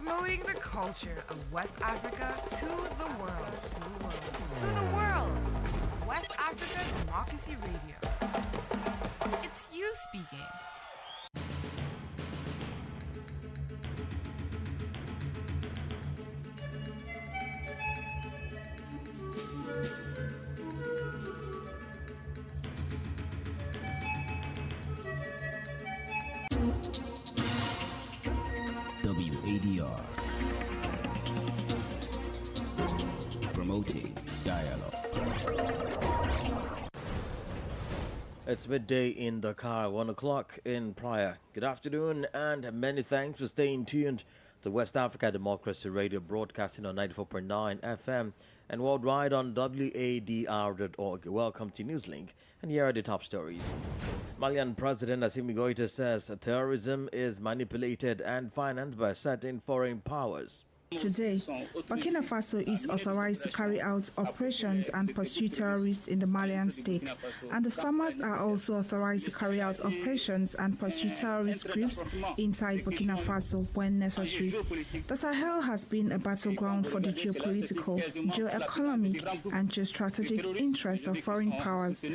Promoting the culture of West Africa to the world. To the world. West Africa Democracy Radio. It's you speaking. WADR, promoting dialogue. It's midday in Dakar, 1 o'clock in Praia. Good afternoon and many thanks for staying tuned to West Africa Democracy Radio, broadcasting on 94.9 FM and worldwide on WADR.org. Welcome to Newslink, and here are the top stories. Malian President Assimi Goïta says terrorism is manipulated and financed by certain foreign powers. Today, Burkina Faso is authorized to carry out operations and pursue terrorists in the Malian state, and the farmers are also authorized to carry out operations and pursue terrorist groups inside Burkina Faso when necessary. The Sahel has been a battleground for the geopolitical, geo-economic, and geostrategic interests of foreign powers.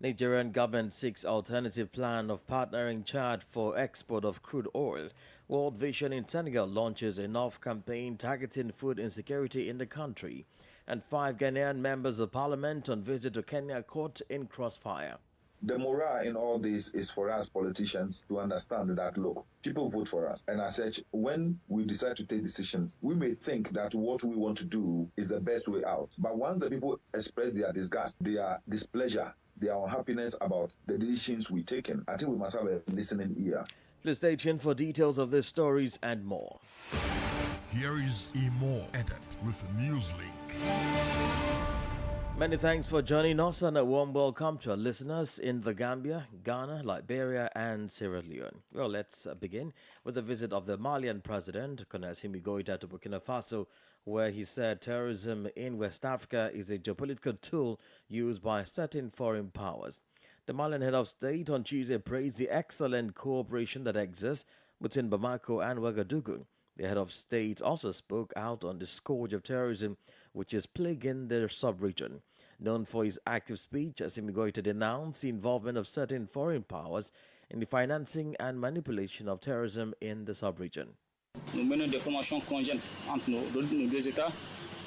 Nigerian government seeks alternative plan of partnering Chad for export of crude oil. World Vision in Senegal launches a North campaign targeting food insecurity in the country. And 5 Ghanaian members of parliament on visit to Kenya court in crossfire. The morale in all this is for us politicians to understand that, look, people vote for us. And as such, when we decide to take decisions, we may think that what we want to do is the best way out. But once the people express their disgust, their displeasure, their unhappiness about the decisions we've taken, I think we must have a listening ear. Please stay tuned for details of these stories and more. Here is Imo Edit with Newslink. Many thanks for joining us, and a warm welcome to our listeners in the Gambia, Ghana, Liberia and Sierra Leone. Well, let's begin with the visit of the Malian president, Assimi Goïta, to Burkina Faso, where he said terrorism in West Africa is a geopolitical tool used by certain foreign powers. The Malian head of state on Tuesday praised the excellent cooperation that exists between Bamako and Ouagadougou. The head of state also spoke out on the scourge of terrorism which is plaguing the sub-region. Known for his active speech, Assimi Goïta denounced the involvement of certain foreign powers in the financing and manipulation of terrorism in the sub-region. Nous menons des formations conjointes entre nos deux États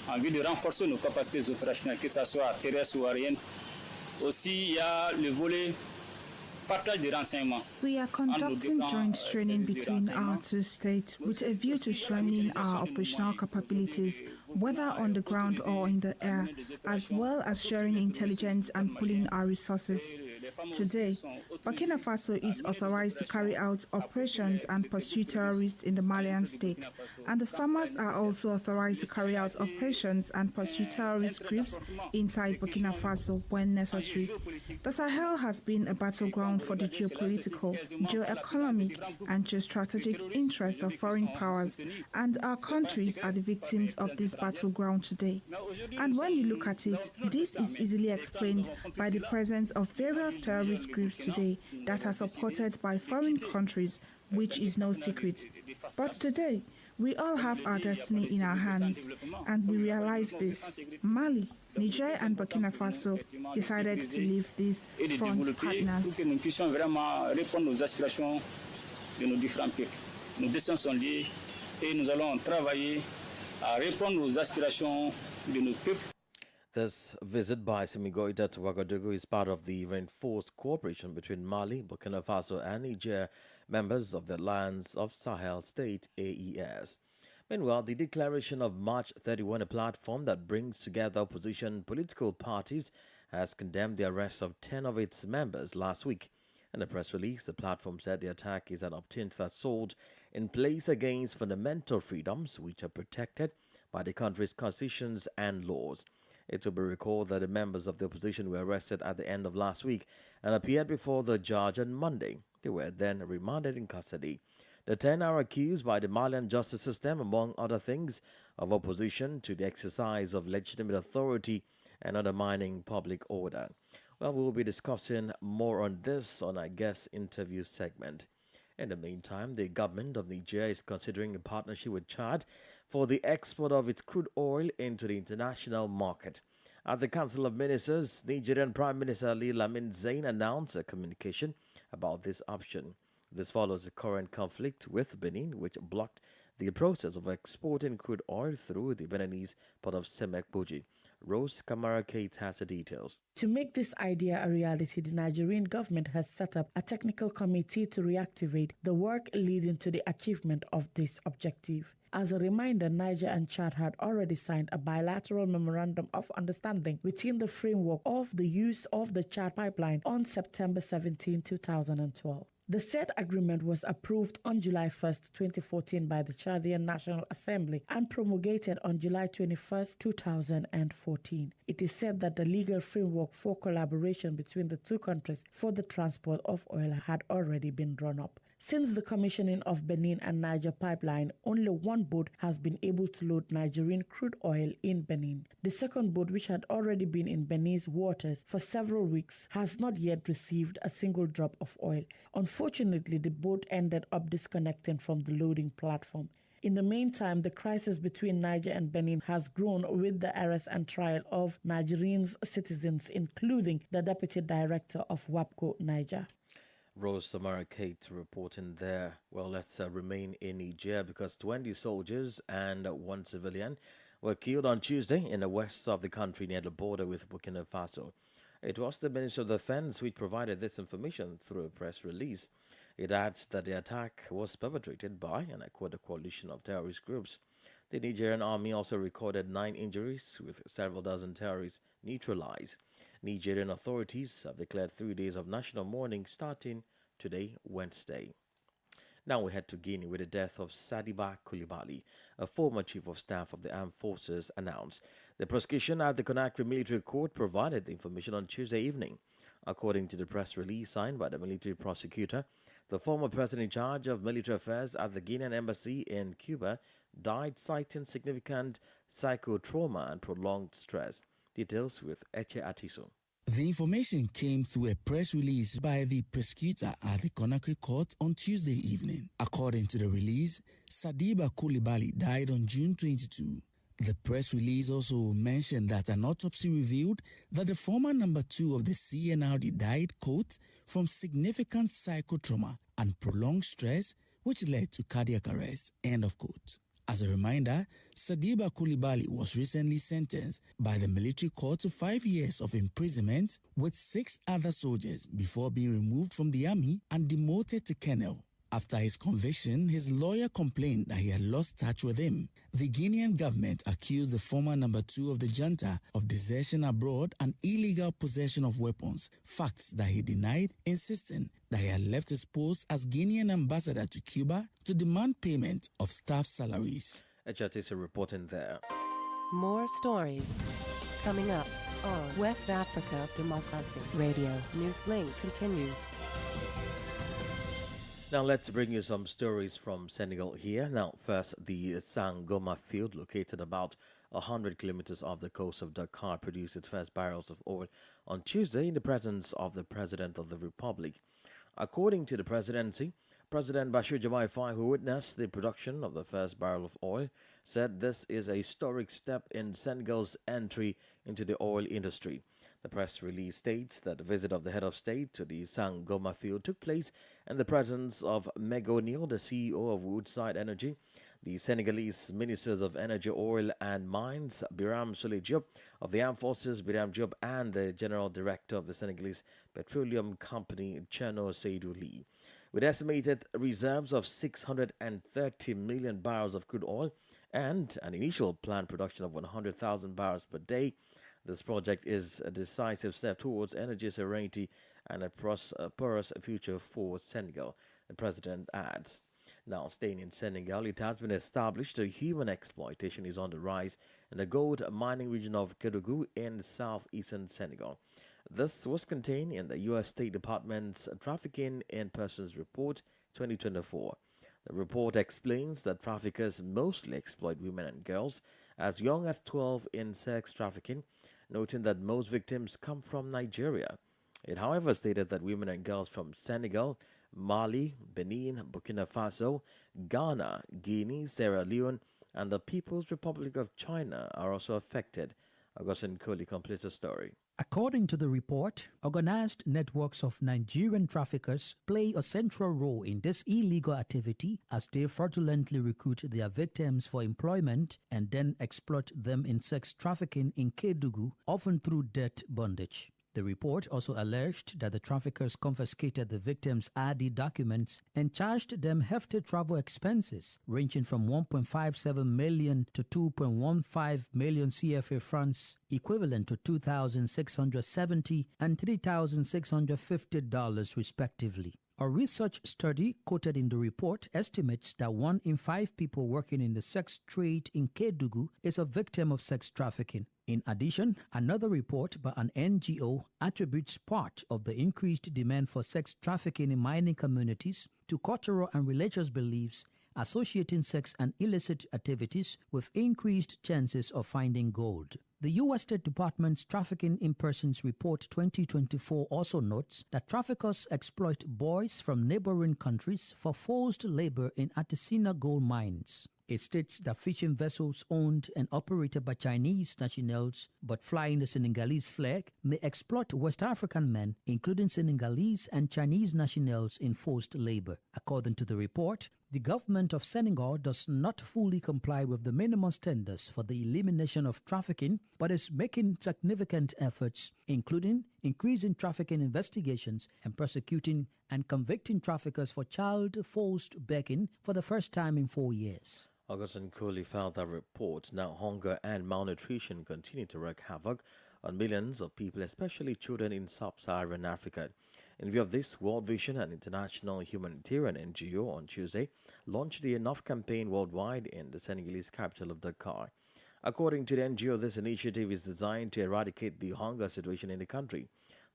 en vue de renforcer nos capacités opérationnelles, que ce soit terrestres ou aériennes. Aussi, il y a le volet partage de renseignements. We are conducting joint training between our two states with a view to strengthening our operational capabilities, whether on the ground or in the air, as well as sharing intelligence and pooling our resources. Today, Burkina Faso is authorized to carry out operations and pursue terrorists in the Malian state, and the farmers are also authorized to carry out operations and pursue terrorist groups inside Burkina Faso when necessary. The Sahel has been a battleground for the geopolitical, geo-economic, and geostrategic interests of foreign powers, and our countries are the victims of this battleground today. And when you look at it, this is easily explained by the presence of various terrorist groups today that are supported by foreign countries, which is no secret. But today, we all have our destiny in our hands, and we realize this. Mali, Niger and Burkina Faso decided to leave these front partners. Pour que nous puissions vraiment répondre aux aspirations de nos différents peuples. Nos destins sont liés et nous allons travailler à répondre aux aspirations de nos peuples. This visit by Assimi Goïta to Ouagadougou is part of the reinforced cooperation between Mali, Burkina Faso and Niger, members of the Alliance of Sahel State, AES. Meanwhile, the declaration of March 31, a platform that brings together opposition political parties, has condemned the arrest of 10 of its members last week. In a press release, the platform said the attack is an obtuse assault in place against fundamental freedoms which are protected by the country's constitutions and laws. It will be recalled that the members of the opposition were arrested at the end of last week and appeared before the judge on Monday. They were then remanded in custody. The 10 are accused by the Malian justice system, among other things, of opposition to the exercise of legitimate authority and undermining public order. Well, we will be discussing more on this on our guest interview segment. In the meantime, the government of Niger is considering a partnership with Chad for the export of its crude oil into the international market. At the Council of Ministers, Nigerian Prime Minister Ali Lamin Zain announced a communication about this option. This follows the current conflict with Benin, which blocked the process of exporting crude oil through the Beninese port of Semek-Boji. Rose Kamara Kate has the details. To make this idea a reality, the Nigerian government has set up a technical committee to reactivate the work leading to the achievement of this objective. As a reminder, Niger and Chad had already signed a bilateral memorandum of understanding within the framework of the use of the Chad pipeline on September 17, 2012. The said agreement was approved on July 1, 2014 by the Chadian National Assembly and promulgated on July 21, 2014. It is said that the legal framework for collaboration between the two countries for the transport of oil had already been drawn up. Since the commissioning of Benin and Niger pipeline, only one boat has been able to load Nigerian crude oil in Benin. The second boat, which had already been in Benin's waters for several weeks, has not yet received a single drop of oil. Unfortunately, the boat ended up disconnecting from the loading platform. In the meantime, the crisis between Niger and Benin has grown with the arrest and trial of Nigerian citizens, including the deputy director of WAPCO Niger. Rose Samara Kate reporting there. Well, let's remain in Niger because 20 soldiers and one civilian were killed on Tuesday in the west of the country near the border with Burkina Faso. It was the Ministry of Defense which provided this information through a press release. It adds that the attack was perpetrated by, and I quote, a coalition of terrorist groups. The Nigerian army also recorded 9 injuries, with several dozen terrorists neutralized. Nigerian authorities have declared 3 days of national mourning starting today, Wednesday. Now we head to Guinea, where the death of Sadiba Coulibaly, a former chief of staff of the armed forces, announced. The prosecution at the Conakry military court provided the information on Tuesday evening. According to the press release signed by the military prosecutor, the former person in charge of military affairs at the Guinean embassy in Cuba died citing significant psychotrauma and prolonged stress. Details with Eche Atiso. The information came through a press release by the prosecutor at the Conakry court on Tuesday evening. According to the release, Sadiba Coulibaly died on June 22. The press release also mentioned that an autopsy revealed that the former number 2 of the CNRD died, quote, from significant psychotrauma and prolonged stress, which led to cardiac arrest, end of quote. As a reminder, Sadiba Coulibaly was recently sentenced by the military court to 5 years of imprisonment with 6 other soldiers before being removed from the army and demoted to colonel. After his conviction, his lawyer complained that he had lost touch with him. The Guinean government accused the former number 2 of the junta of desertion abroad and illegal possession of weapons, facts that he denied, insisting that he had left his post as Guinean ambassador to Cuba to demand payment of staff salaries. HRTC reporting there. More stories coming up on West Africa Democracy Radio. Newslink continues. Now let's bring you some stories from Senegal here. Now first, the Sangoma field, located about 100 kilometers off the coast of Dakar, produced its first barrels of oil on Tuesday in the presence of the President of the Republic. According to the presidency, President Bashir Diomaye Faye, who witnessed the production of the first barrel of oil, said this is a historic step in Senegal's entry into the oil industry. The press release states that the visit of the head of state to the Sangoma field took place in the presence of Meg O'Neill, the CEO of Woodside Energy, the Senegalese Ministers of Energy, Oil and Mines, Biram Souleye Diop of the Armed Forces, Biram Diop, and the General Director of the Senegalese Petroleum Company, Cherno Seydou Ly. With estimated reserves of 630 million barrels of crude oil and an initial planned production of 100,000 barrels per day, this project is a decisive step towards energy sovereignty and a prosperous future for Senegal, the president adds. Now, staying in Senegal, it has been established that human exploitation is on the rise in the gold mining region of Kédougou in southeastern Senegal. This was contained in the U.S. State Department's Trafficking in Persons Report 2024. The report explains that traffickers mostly exploit women and girls as young as 12 in sex trafficking, noting that most victims come from Nigeria. It, however, stated that women and girls from Senegal, Mali, Benin, Burkina Faso, Ghana, Guinea, Sierra Leone, and the People's Republic of China are also affected. Augustine Kohli completes the story. According to the report, organized networks of Nigerian traffickers play a central role in this illegal activity as they fraudulently recruit their victims for employment and then exploit them in sex trafficking in Kedugu, often through debt bondage. The report also alleged that the traffickers confiscated the victims' ID documents and charged them hefty travel expenses ranging from 1.57 million to 2.15 million CFA francs, equivalent to $2,670 and $3,650 respectively. A research study quoted in the report estimates that 1 in 5 people working in the sex trade in Kedugu is a victim of sex trafficking. In addition, another report by an NGO attributes part of the increased demand for sex trafficking in mining communities to cultural and religious beliefs associating sex and illicit activities with increased chances of finding gold. The U.S. State Department's Trafficking in Persons Report 2024 also notes that traffickers exploit boys from neighboring countries for forced labor in artisanal gold mines. It states that fishing vessels owned and operated by Chinese nationals but flying the Senegalese flag may exploit West African men, including Senegalese and Chinese nationals, in forced labor. According to the report, the government of Senegal does not fully comply with the minimum standards for the elimination of trafficking, but is making significant efforts, including increasing trafficking investigations and prosecuting and convicting traffickers for child forced begging for the first time in 4 years. Augustine Kohli filed that report. Now, hunger and malnutrition continue to wreak havoc on millions of people, especially children in sub-Saharan Africa. In view of this, World Vision, an international humanitarian NGO, on Tuesday launched the Enough campaign worldwide in the Senegalese capital of Dakar. According to the NGO, this initiative is designed to eradicate the hunger situation in the country.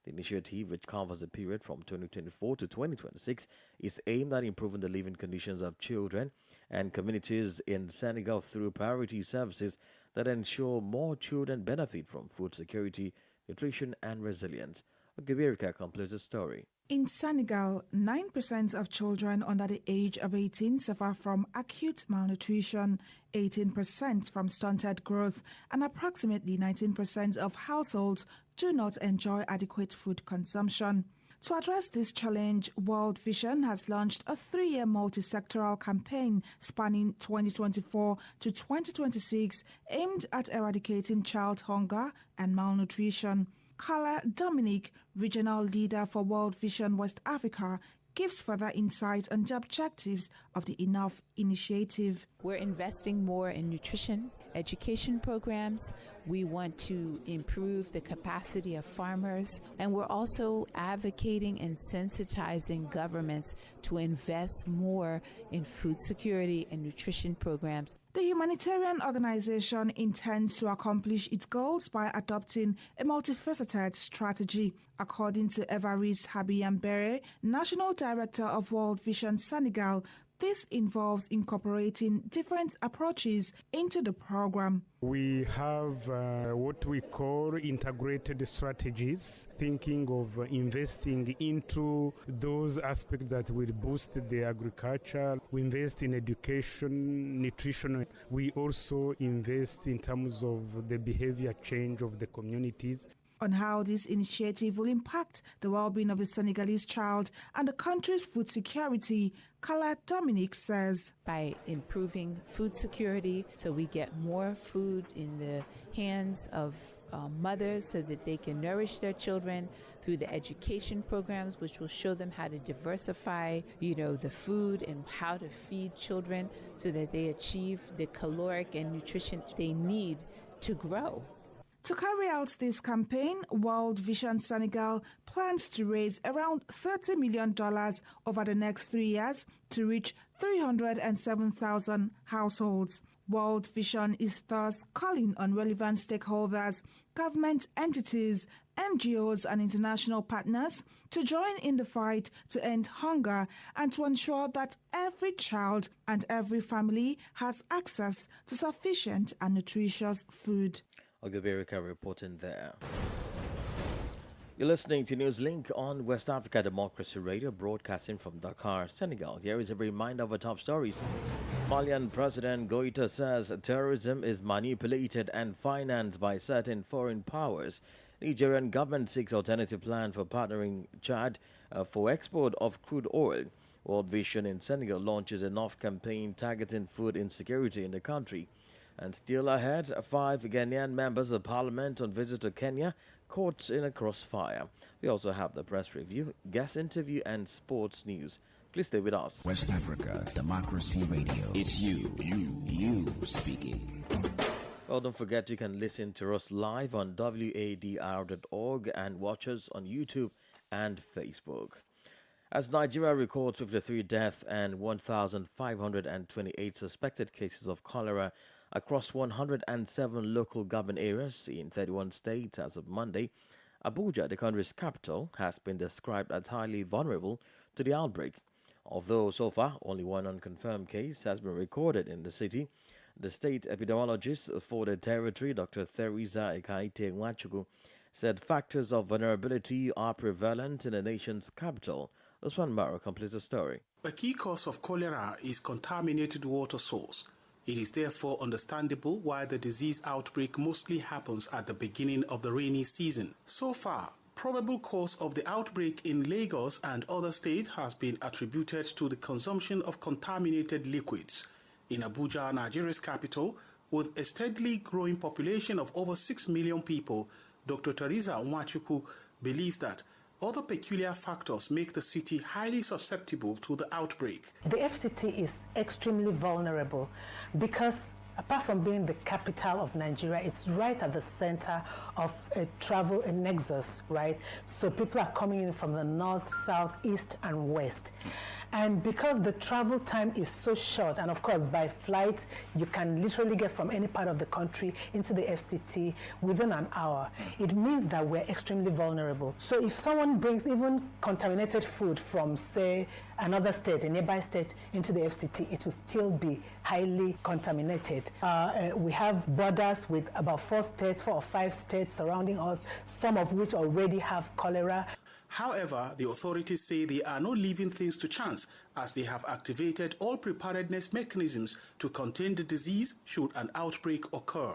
The initiative, which covers a period from 2024 to 2026, is aimed at improving the living conditions of children and communities in Senegal through priority services that ensure more children benefit from food security, nutrition, and resilience. Gabirika completes the story. In Senegal, 9% of children under the age of 18 suffer from acute malnutrition, 18% from stunted growth, and approximately 19% of households do not enjoy adequate food consumption. To address this challenge, World Vision has launched a 3-year multi-sectoral campaign spanning 2024 to 2026 aimed at eradicating child hunger and malnutrition. Carla Dominic, regional leader for World Vision West Africa, gives further insight on the objectives of the Enough initiative. We're investing more in nutrition, education programs. We want to improve the capacity of farmers, and we're also advocating and sensitizing governments to invest more in food security and nutrition programs. The humanitarian organization intends to accomplish its goals by adopting a multifaceted strategy. According to Évariste Habiyambere, National Director of World Vision Senegal, this involves incorporating different approaches into the program. We have what we call integrated strategies, thinking of investing into those aspects that will boost the agriculture. We invest in education, nutrition. We also invest in terms of the behavior change of the communities. On how this initiative will impact the well-being of the Senegalese child and the country's food security, Carla Dominic says, by improving food security so we get more food in the hands of mothers so that they can nourish their children through the education programs, which will show them how to diversify, the food and how to feed children so that they achieve the caloric and nutrition they need to grow. To carry out this campaign, World Vision Senegal plans to raise around $30 million over the next 3 years to reach 307,000 households. World Vision is thus calling on relevant stakeholders, government entities, NGOs and international partners to join in the fight to end hunger and to ensure that every child and every family has access to sufficient and nutritious food. Ogabirika reporting there. You're listening to Newslink on West Africa Democracy Radio, broadcasting from Dakar, Senegal. Here is a reminder of our top stories. Malian President Goïta says terrorism is manipulated and financed by certain foreign powers. Nigerian government seeks alternative plan for partnering Chad for export of crude oil. World Vision in Senegal launches a North campaign targeting food insecurity in the country. And still ahead, 5 Ghanaian members of parliament on visit to Kenya, caught in a crossfire. We also have the press review, guest interview, and sports news. Please stay with us. West Africa Democracy Radio. It's you speaking. Well, don't forget you can listen to us live on wadr.org and watch us on YouTube and Facebook. As Nigeria records 53 deaths and 1,528 suspected cases of cholera across 107 local government areas in 31 states as of Monday, Abuja, the country's capital, has been described as highly vulnerable to the outbreak. Although so far only one unconfirmed case has been recorded in the city, the state epidemiologist for the territory, Dr. Theresa Ekaite Nwachukwu, said factors of vulnerability are prevalent in the nation's capital. Usman Maro completes the story. A key cause of cholera is contaminated water source. It is therefore understandable why the disease outbreak mostly happens at the beginning of the rainy season. So far, probable cause of the outbreak in Lagos and other states has been attributed to the consumption of contaminated liquids. In Abuja, Nigeria's capital, with a steadily growing population of over 6 million people, Dr. Theresa Nwachukwu believes that other peculiar factors make the city highly susceptible to the outbreak. The FCT is extremely vulnerable because apart from being the capital of Nigeria, it's right at the center of a travel nexus, right? So people are coming in from the north, south, east, and west. And because the travel time is so short, and of course by flight, you can literally get from any part of the country into the FCT within an hour. It means that we're extremely vulnerable. So if someone brings even contaminated food from, say, another state, a nearby state, into the FCT, it will still be highly contaminated. We have borders with about 4 or 5 states surrounding us, some of which already have cholera. However, the authorities say they are not leaving things to chance, as they have activated all preparedness mechanisms to contain the disease should an outbreak occur.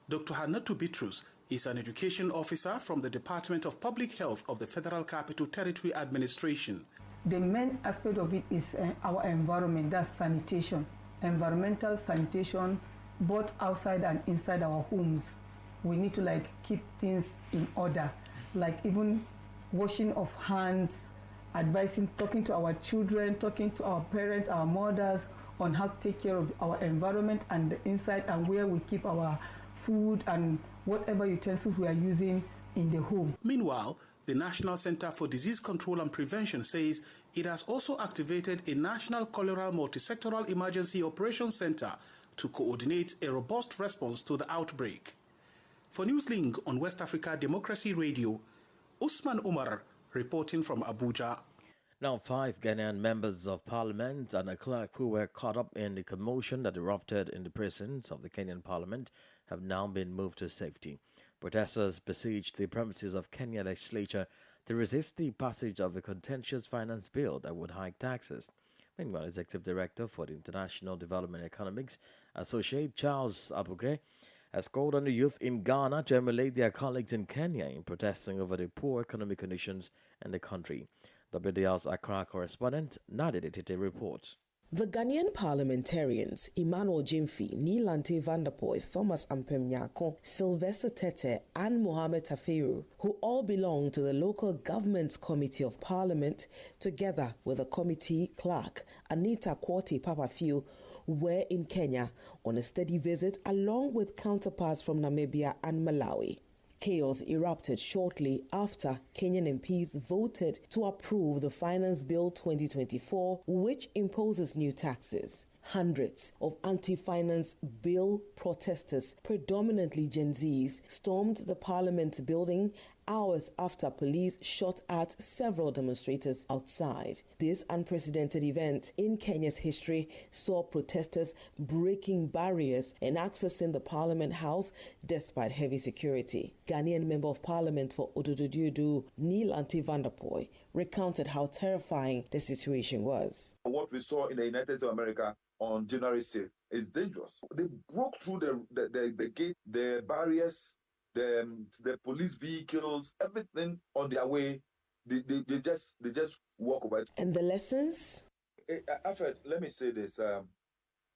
Dr. Hannatu Bitrus is an education officer from the Department of Public Health of the Federal Capital Territory Administration. The main aspect of it is our environment, that's sanitation, environmental sanitation, both outside and inside our homes. We need to keep things in order, even washing of hands, advising, talking to our children, talking to our parents, our mothers on how to take care of our environment and the inside and where we keep our food and whatever utensils we are using in the home. Meanwhile, the National Center for Disease Control and Prevention says it has also activated a National Cholera Multisectoral Emergency Operations Center to coordinate a robust response to the outbreak. For Newslink on West Africa Democracy Radio, Usman Umar reporting from Abuja. Now, 5 Ghanaian members of parliament and a clerk who were caught up in the commotion that erupted in the prisons of the Kenyan parliament have now been moved to safety. Protesters besieged the premises of Kenya legislature to resist the passage of a contentious finance bill that would hike taxes. Meanwhile, Executive Director for the International Development Economics, Associate Charles Abugre, has called on the youth in Ghana to emulate their colleagues in Kenya in protesting over the poor economic conditions in the country. WDR's Accra correspondent Nadia Tete reports. The Ghanaian parliamentarians Emmanuel Jimfi, Nilante Vanderpoy, Thomas Ampemnyako, Sylvester Tete and Mohamed Tafiru, who all belong to the local government committee of parliament, together with the committee clerk Anita Kwoti Papafiu, were in Kenya on a steady visit along with counterparts from Namibia and Malawi. Chaos erupted shortly after Kenyan MPs voted to approve the Finance Bill 2024, which imposes new taxes. Hundreds of anti-finance bill protesters, predominantly Gen Zs, stormed the parliament building hours after police shot at several demonstrators outside. This unprecedented event in Kenya's history saw protesters breaking barriers and accessing the Parliament House despite heavy security. Ghanaian Member of Parliament for Odododudu, Nilante Vanderpoy, recounted how terrifying the situation was. What we saw in the United States of America on January 6th is dangerous. They broke through the gate, the barriers, the police vehicles, everything on their way. They just walk over it. And the lessons? Alfred, let me say this.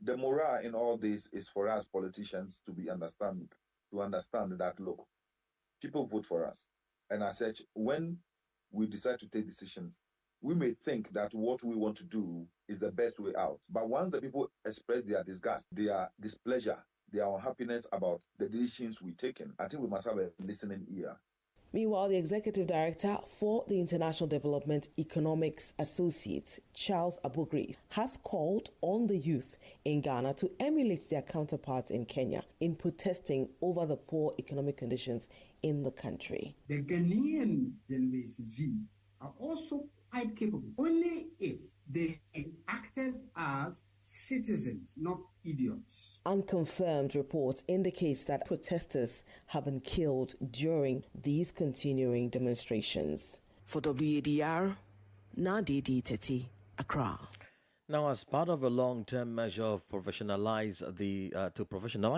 The morale in all this is for us politicians to understand that, look, people vote for us. And as such, when we decide to take decisions, we may think that what we want to do is the best way out. But once the people express their disgust, their displeasure, their unhappiness about the decisions we've taken, I think we must have a listening ear. Meanwhile, the executive director for the International Development Economics Associates, Charles Abugri, has called on the youth in Ghana to emulate their counterparts in Kenya in protesting over the poor economic conditions in the country. The Ghanaian Generation Z are also quite capable, only if they acted as citizens, not idiots. Unconfirmed reports indicate that protesters have been killed during these continuing demonstrations. For WADR, Nadidi Teti, Accra. Now, as part of a long-term measure of professionalize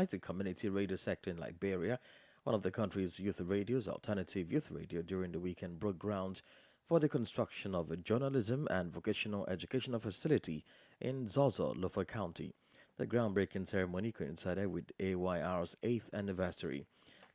the community radio sector in Liberia, one of the country's youth radios, Alternative Youth Radio, during the weekend broke ground for the construction of a journalism and vocational educational facility in Zozo, Lofa County. The groundbreaking ceremony coincided with AYR's 8th anniversary.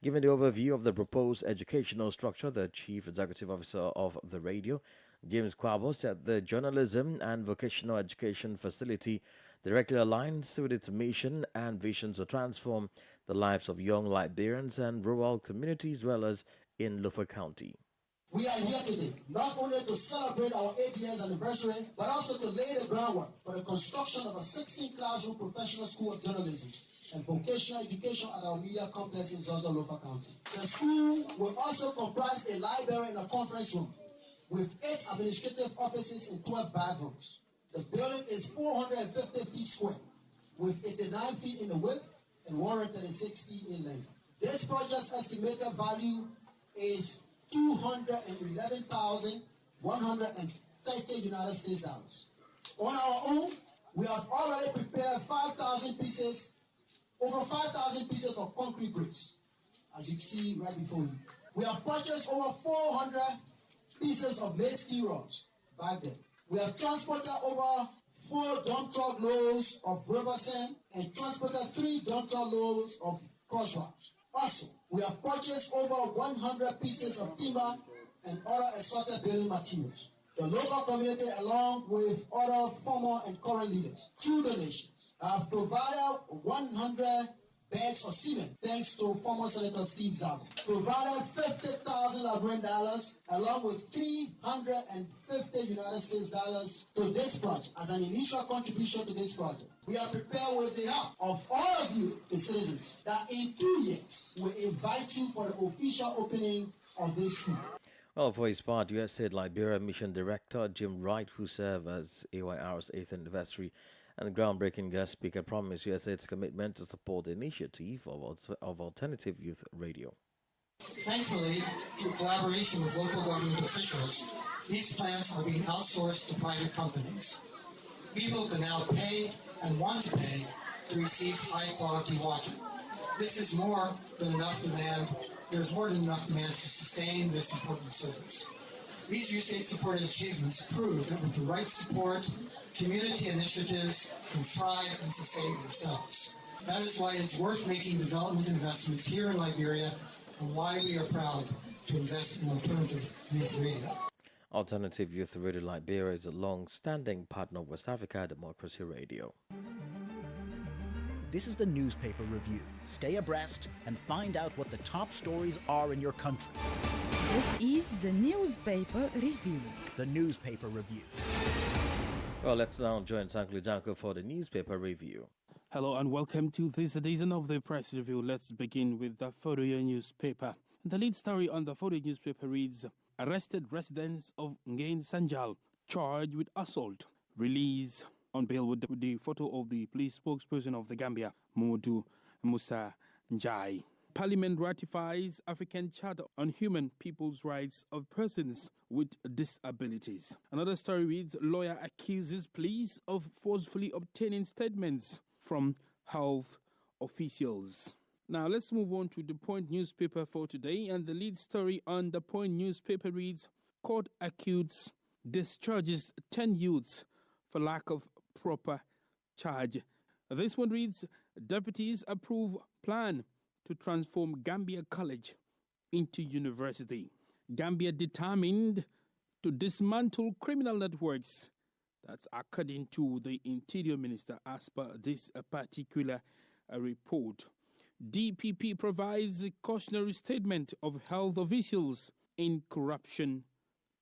Given the overview of the proposed educational structure, the Chief Executive Officer of the radio, James Kwabo, said the journalism and vocational education facility directly aligns with its mission and vision to transform the lives of young Liberians and rural communities dwellers in Lofa County. We are here today not only to celebrate our 8 years anniversary, but also to lay the groundwork for the construction of a 16-classroom professional school of journalism and vocational education at our media complex in Zozo, Lofa County. The school will also comprise a library and a conference room with 8 administrative offices and 12 bathrooms. The building is 450 feet square with 89 feet in the width and 136 feet in length. This project's estimated value is $211,130 United States dollars. On our own, we have already prepared over 5,000 pieces of concrete bricks, as you can see right before you. We have purchased over 400 pieces of made steel rods back there. We have transported over 4 dump truck loads of river sand and transported 3 dump truck loads of crush rocks. Also, we have purchased over 100 pieces of timber and other assorted building materials. The local community, along with other former and current leaders, through donations, have provided 100 bags of cement, thanks to former Senator Steve Zago. Provided $50,000 Liberian dollars, along with $350 United States dollars to this project as an initial contribution to this project. We are prepared with the help of all of you, the citizens, that in 2 years we invite you for the official opening of this school. Well, for his part, USAID Liberia Mission Director Jim Wright, who served as AYR's 8th anniversary and groundbreaking guest speaker, promised USAID's commitment to support the initiative of Alternative Youth Radio. Thankfully, through collaboration with local government officials, these plants are being outsourced to private companies. People can now pay and want to pay to receive high-quality water. This is more than enough demand. There's more than enough demand to sustain this important service. These USAID-supported achievements prove that with the right support, community initiatives can thrive and sustain themselves. That is why it's worth making development investments here in Liberia and why we are proud to invest in Alternative Youth Radio. Alternative Youth Radio Liberia is a long-standing partner of West Africa Democracy Radio. This is the newspaper review. Stay abreast and find out what the top stories are in your country. This is the newspaper review. The newspaper review. Well, let's now join Sankli Janko for the newspaper review. Hello and welcome to this edition of the press review. Let's begin with the Fourier newspaper. The lead story on the photo newspaper reads, Arrested residents of Ngain Sanjal charged with assault. Release on bail with the photo of the police spokesperson of the Gambia, Mamadou Musa Njai. Parliament ratifies African Charter on Human People's Rights of Persons with Disabilities. Another story reads, Lawyer accuses police of forcefully obtaining statements from health officials. Now let's move on to the Point newspaper for today, and the lead story on the Point newspaper reads, Court accuses discharges 10 youths for lack of proper charge. This one reads, Deputies approve plan to transform Gambia College into university. Gambia determined to dismantle criminal networks. That's according to the Interior Minister as per this particular report. DPP provides a cautionary statement of health officials in corruption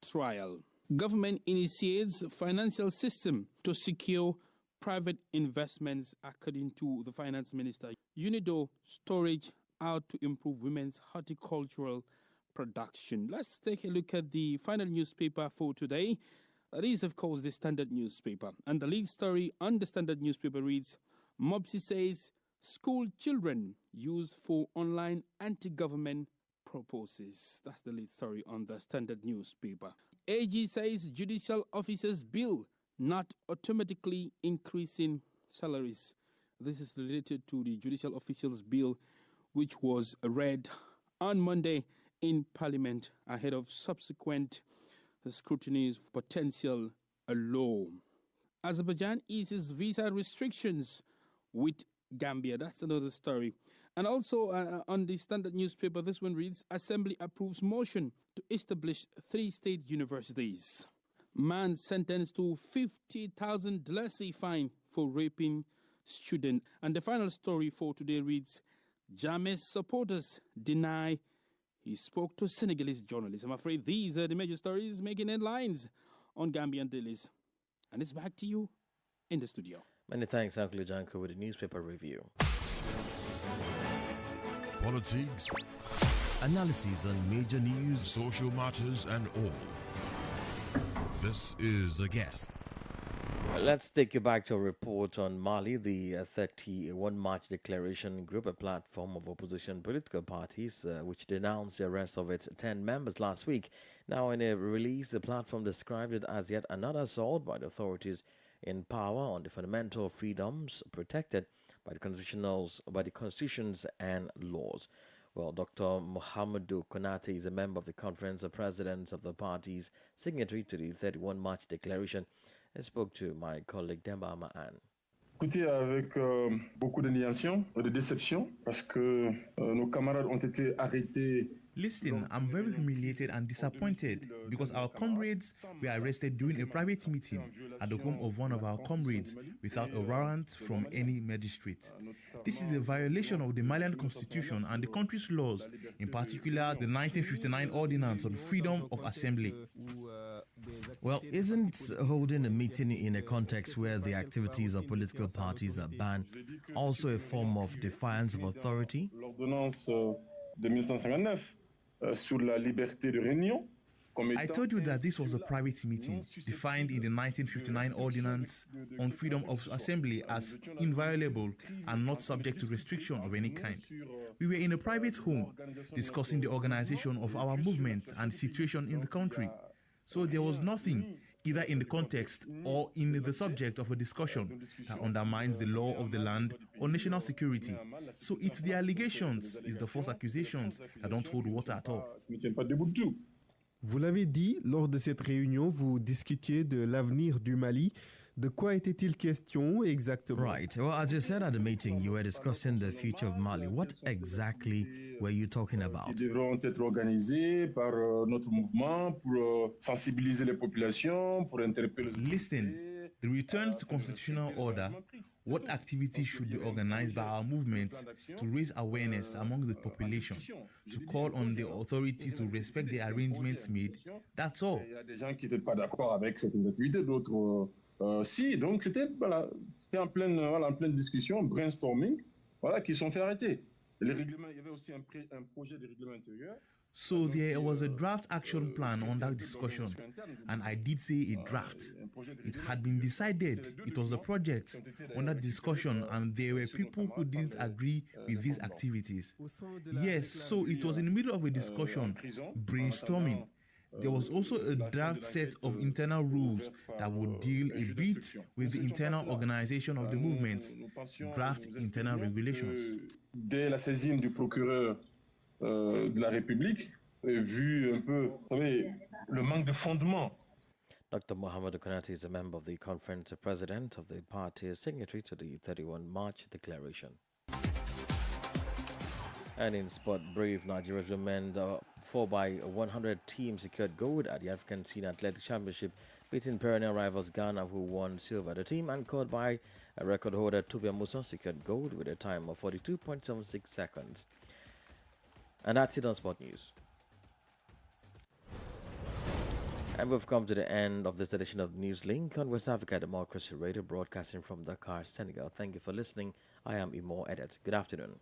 trial. Government initiates financial system to secure private investments, according to the Finance Minister. Unido storage out to improve women's horticultural production. Let's take a look at the final newspaper for today. That is, of course, the Standard newspaper. And the lead story on the Standard newspaper reads, Mopsi says school children used for online anti-government proposes. That's the lead story on the Standard newspaper. AG says judicial officers bill not automatically increasing salaries. This is related to the judicial officials bill, which was read on Monday in Parliament ahead of subsequent scrutiny of potential law. Azerbaijan eases visa restrictions with Gambia. That's another story. And also on the Standard newspaper, this one reads, Assembly approves motion to establish 3 state universities. Man sentenced to $50,000 fine for raping student. And the final story for today reads, Jammeh's supporters deny he spoke to Senegalese journalists. I'm afraid these are the major stories making headlines on Gambian dailies. And it's back to you in the studio. Many thanks, Uncle Janko, with the newspaper review. Politics, analysis on major news, social matters, and all. This is A Guest. Let's take you back to a report on Mali. The 31 March Declaration Group, a platform of opposition political parties, which denounced the arrest of its 10 members last week. Now, in a release, the platform described it as yet another assault by the authorities in power on the fundamental freedoms protected by the constitutions and laws. Well, Dr. Mohamedou Konate is a member of the Conference of Presidents of the parties, signatory to the 31 March Declaration. I spoke to my colleague Demba Ma'an. Écoutez, avec beaucoup d'indignation et de déception, parce que nos camarades ont été arrêtés. Listen, I'm very humiliated and disappointed because our comrades were arrested during a private meeting at the home of one of our comrades without a warrant from any magistrate. This is a violation of the Malian constitution and the country's laws, in particular the 1959 Ordinance on Freedom of Assembly. Well, isn't holding a meeting in a context where the activities of political parties are banned also a form of defiance of authority? L'ordonnance de 1959 sur la liberté de réunion. I told you that this was a private meeting, defined in the 1959 Ordinance on Freedom of Assembly as inviolable and not subject to restriction of any kind. We were in a private home discussing the organization of our movement and situation in the country. So there was nothing, either in the context or in the subject of a discussion, that undermines the law of the land or national security. So it's the allegations, it's the false accusations that don't hold water at all. Vous l'avez dit, lors de cette réunion, vous discutiez de l'avenir du Mali. De quoi était-il question exactement? Right. Well, as you said at the meeting, you were discussing the future of Mali. What exactly were you talking about? Ils devront être organisés par notre mouvement pour sensibiliser les populations, pour interpeller. Listen, the return to constitutional order. What activities should be organized by our movement to raise awareness among the population, to call on the authorities to respect the arrangements made? That's all. Il y a des gens qui n'étaient pas d'accord avec certaines activités, d'autres si. Donc c'était en pleine discussion, brainstorming, qui sont fait arrêter. So there was a draft action plan on that discussion, and I did say a draft. It had been decided, it was a project under discussion, and there were people who didn't agree with these activities. Yes, so it was in the middle of a discussion, brainstorming. There was also a draft set of internal rules that would deal a bit with the internal organization of the movement, draft internal regulations. Dès la saisine du procureur de la République, vu un peu, vous savez, le manque de fondement. Dr. Mohamed Konate is a member of the conference, president of the party, signatory to the 31 March declaration. And in sport, brave Nigeria's women 4x100 team secured gold at the African Senior Athletic Championship, beating perennial rivals Ghana, who won silver. The team, anchored by a record holder Tubia Musa, secured gold with a time of 42.76 seconds. And that's it on Sport News. And we've come to the end of this edition of Newslink on West Africa Democracy Radio, broadcasting from Dakar, Senegal. Thank you for listening. I am Imo Edet. Good afternoon.